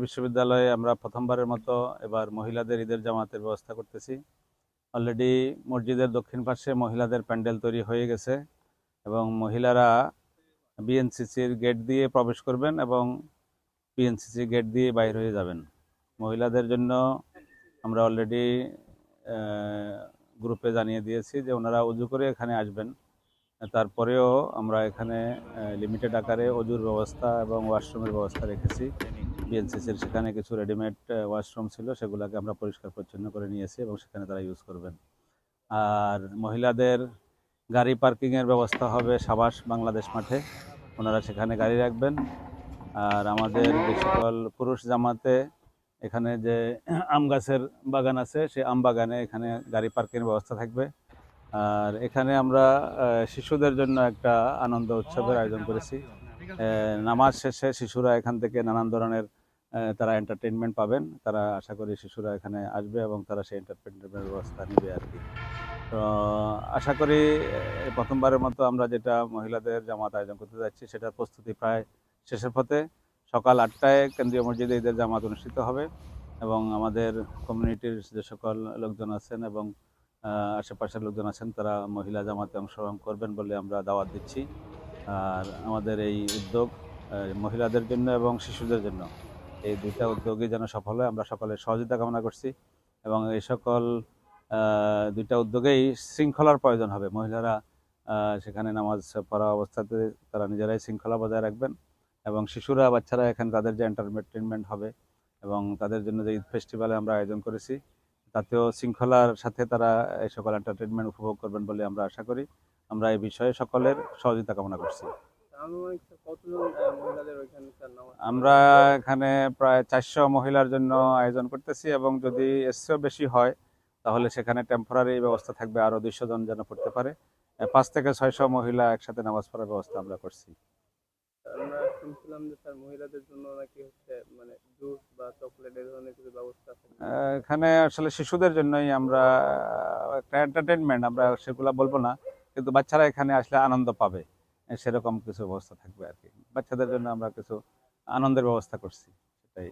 বিশ্ববিদ্যালয়ে আমরা প্রথমবারের মতো এবার মহিলাদের ঈদের জামাতের ব্যবস্থা করতেছি। অলরেডি মসজিদের দক্ষিণ পাশে মহিলাদের প্যান্ডেল তৈরি হয়ে গেছে এবং মহিলারা বিএনসিসির গেট দিয়ে প্রবেশ করবেন এবং বিএনসিসি গেট দিয়ে বাইর হয়ে যাবেন। মহিলাদের জন্য আমরা অলরেডি গ্রুপে জানিয়ে দিয়েছি যে ওনারা উজু করে এখানে আসবেন। তারপরেও আমরা এখানে লিমিটেড আকারে অজুর ব্যবস্থা এবং ওয়াশরুমের ব্যবস্থা রেখেছি। বিএনসিসির সেখানে কিছু রেডিমেড ওয়াশরুম ছিল, সেগুলোকে আমরা পরিষ্কার পরিচ্ছন্ন করে নিয়েছি এবং সেখানে তারা ইউজ করবেন। আর মহিলাদের গাড়ি পার্কিংয়ের ব্যবস্থা হবে সাবাস বাংলাদেশ মাঠে, ওনারা সেখানে গাড়ি রাখবেন। আর আমাদের যে সকল পুরুষ জামাতে এখানে যে আম গাছের বাগান আছে, সেই আম বাগানে এখানে গাড়ি পার্কিংয়ের ব্যবস্থা থাকবে। আর এখানে আমরা শিশুদের জন্য একটা আনন্দ উৎসবের আয়োজন করেছি। নামাজ শেষে শিশুরা এখান থেকে নানান ধরনের তারা এন্টারটেনমেন্ট পাবেন। তারা আশা করি শিশুরা এখানে আসবে এবং তারা সেই এন্টারটেনমেন্টের ব্যবস্থা নেবে আর কি। তো আশা করি প্রথমবারের মতো আমরা যেটা মহিলাদের জামাত আয়োজন করতে যাচ্ছি সেটার প্রস্তুতি প্রায় শেষের পথে। সকাল 8টায় কেন্দ্রীয় মসজিদে ঈদের জামাত অনুষ্ঠিত হবে এবং আমাদের কমিউনিটির যে সকল লোকজন আছেন এবং আশেপাশের লোকজন আছেন তারা মহিলা জামাতে অংশগ্রহণ করবেন বলে আমরা দাওয়াত দিচ্ছি। আর আমাদের এই উদ্যোগ মহিলাদের জন্য এবং শিশুদের জন্য, এই দুইটা উদ্যোগই যেন সফল হয়, আমরা সকলের সহযোগিতা কামনা করছি। এবং এই সকল দুইটা উদ্যোগেই শৃঙ্খলার প্রয়োজন হবে। মহিলারা সেখানে নামাজ পড়া অবস্থাতে তারা নিজেরাই শৃঙ্খলা বজায় রাখবেন এবং শিশুরা বাচ্চারা এখানে তাদের যে এন্টারটেনমেন্ট হবে এবং তাদের জন্য যে ঈদ ফেস্টিভ্যালে আমরা আয়োজন করেছি তাতেও শৃঙ্খলার সাথে তারা এই সকল এন্টারটেনমেন্ট উপভোগ করবেন বলে আমরা আশা করি। আমরা এই বিষয়ে সকলের সহযোগিতা কামনা করছি। আমরা এখানে প্রায় 400 মহিলার জন্য আয়োজন করতেছি এবং যদি এর চেয়েও বেশি হয় তাহলে সেখানে টেম্পোরারি ব্যবস্থা থাকবে, আরো 200 জন যেন পড়তে পারে। 5 থেকে 600 মহিলা একসাথে নামাজ পড়ার ব্যবস্থা আমরা করছি। আমরা শুনছিলাম যে স্যার মহিলাদের জন্য নাকি মানে জুস বা চকলেট এই ধরনের কিছু ব্যবস্থা আছে। এখানে আসলে শিশুদের জন্যই আমরা একটা এন্টারটেনমেন্ট, আমরা সেগুলা বলবো না, কিন্তু বাচ্চারা এখানে আসলে আনন্দ পাবে সেরকম কিছু ব্যবস্থা থাকবে আর কি। বাচ্চাদের জন্য আমরা কিছু আনন্দের ব্যবস্থা করছি, সেটাই।